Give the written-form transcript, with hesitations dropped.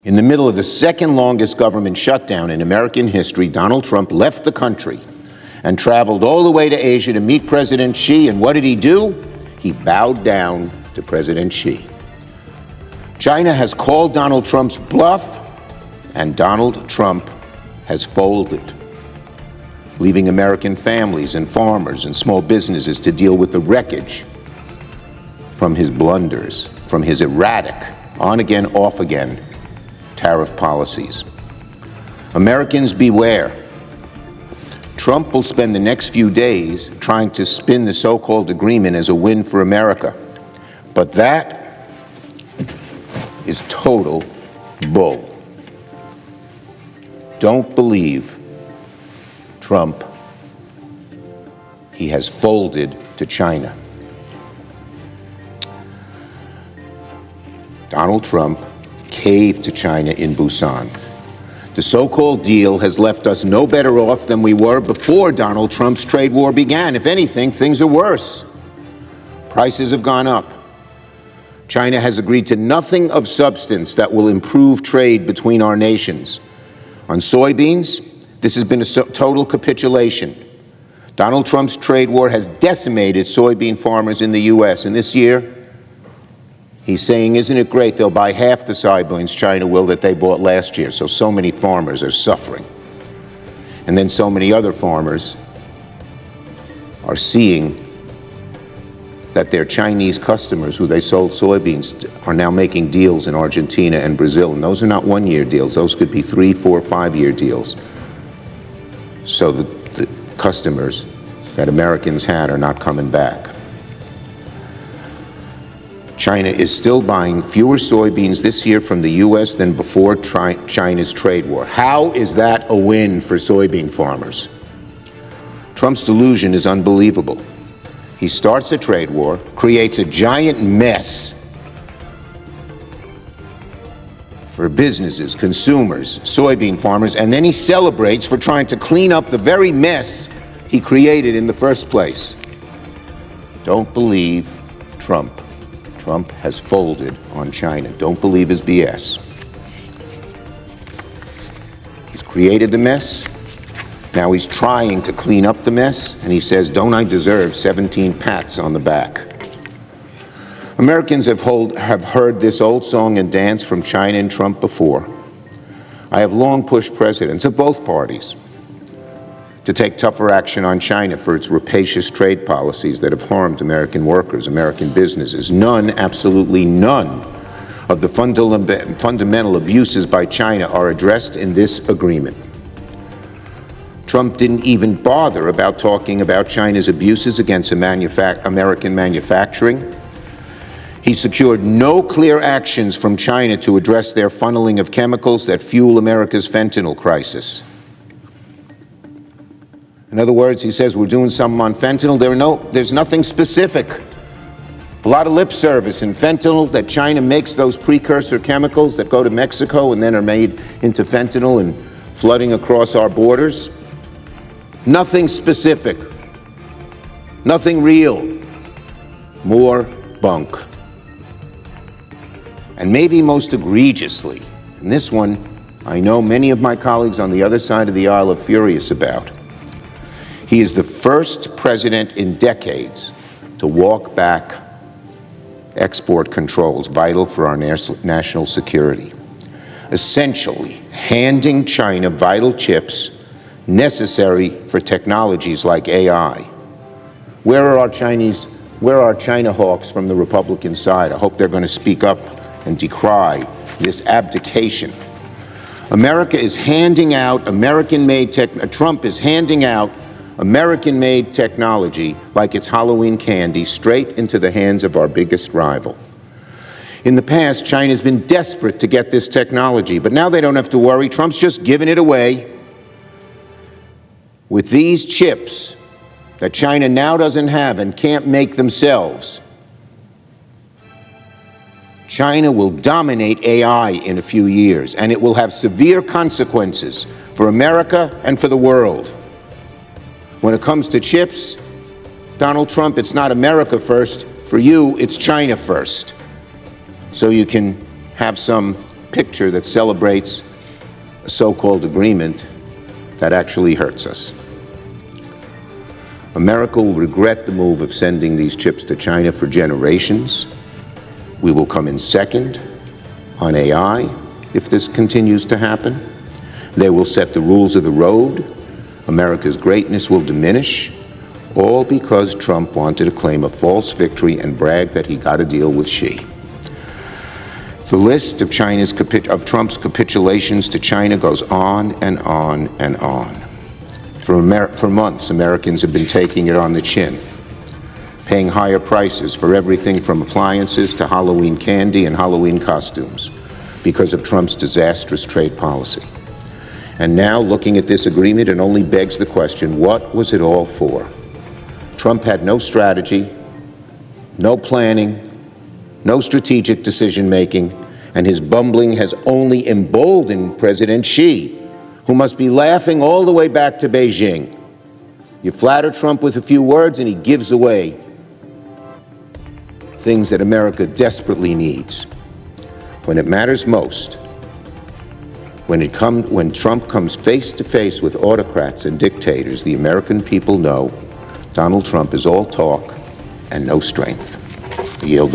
In the middle of the second longest government shutdown in American history, Donald Trump left the country and traveled all the way to Asia to meet President Xi. And what did he do? He bowed down to President Xi. China has called Donald Trump's bluff, and Donald Trump has folded, leaving American families and farmers and small businesses to deal with the wreckage from his blunders, from his erratic, on-again, off-again tariff policies. Americans, beware. Trump will spend the next few days trying to spin the so-called agreement as a win for America. But that is total bull. Don't believe Trump. He has folded to China. Donald Trump caved to China in Busan. The so-called deal has left us no better off than we were before Donald Trump's trade war began. If anything, things are worse. Prices have gone up. China has agreed to nothing of substance that will improve trade between our nations. On soybeans, this has been a total capitulation. Donald Trump's trade war has decimated soybean farmers in the U.S., and this year, he's saying, isn't it great, they'll buy half the soybeans, China will, that they bought last year. So many farmers are suffering. And then so many other farmers are seeing that their Chinese customers who they sold soybeans are now making deals in Argentina and Brazil. And those are not one-year deals. Those could be 3, 4, 5-year deals. So the customers that Americans had are not coming back. China is still buying fewer soybeans this year from the U.S. than before China's trade war. How is that a win for soybean farmers? Trump's delusion is unbelievable. He starts a trade war, creates a giant mess for businesses, consumers, soybean farmers, and then he celebrates for trying to clean up the very mess he created in the first place. Don't believe Trump. Trump has folded on China. Don't believe his BS. He's created the mess. Now he's trying to clean up the mess, and he says, don't I deserve 17 pats on the back? Americans have heard this old song and dance from China and Trump before. I have long pushed presidents of both parties to take tougher action on China for its rapacious trade policies that have harmed American workers, American businesses. None, absolutely none, of the fundamental abuses by China are addressed in this agreement. Trump didn't even bother about talking about China's abuses against American manufacturing. He secured no clear actions from China to address their funneling of chemicals that fuel America's fentanyl crisis. In other words, he says we're doing something on fentanyl. There's nothing specific. A lot of lip service in fentanyl, that China makes those precursor chemicals that go to Mexico and then are made into fentanyl and flooding across our borders. Nothing specific. Nothing real. More bunk. And maybe most egregiously, and this one I know many of my colleagues on the other side of the aisle are furious about, he is the first president in decades to walk back export controls vital for our national security, essentially handing China vital chips necessary for technologies like AI. Where are our China hawks from the Republican side? I hope they're going to speak up and decry this abdication. America is handing out Trump is handing out American-made technology like it's Halloween candy straight into the hands of our biggest rival. In the past, China's been desperate to get this technology, but now they don't have to worry. Trump's just giving it away. With these chips that China now doesn't have and can't make themselves, China will dominate AI in a few years, and it will have severe consequences for America and for the world. When it comes to chips, Donald Trump, it's not America first. For you, it's China first. So you can have some picture that celebrates a so-called agreement that actually hurts us. America will regret the move of sending these chips to China for generations. We will come in second on AI if this continues to happen. They will set the rules of the road. America's greatness will diminish, all because Trump wanted to claim a false victory and brag that he got a deal with Xi. The list of Trump's capitulations to China goes on and on and on. For months, Americans have been taking it on the chin, paying higher prices for everything from appliances to Halloween candy and Halloween costumes because of Trump's disastrous trade policy. And now, looking at this agreement, it only begs the question, what was it all for? Trump had no strategy, no planning, no strategic decision-making, and his bumbling has only emboldened President Xi, who must be laughing all the way back to Beijing. You flatter Trump with a few words and he gives away things that America desperately needs. When it matters most, when Trump comes face to face with autocrats and dictators, the American people know Donald Trump is all talk and no strength. I yield the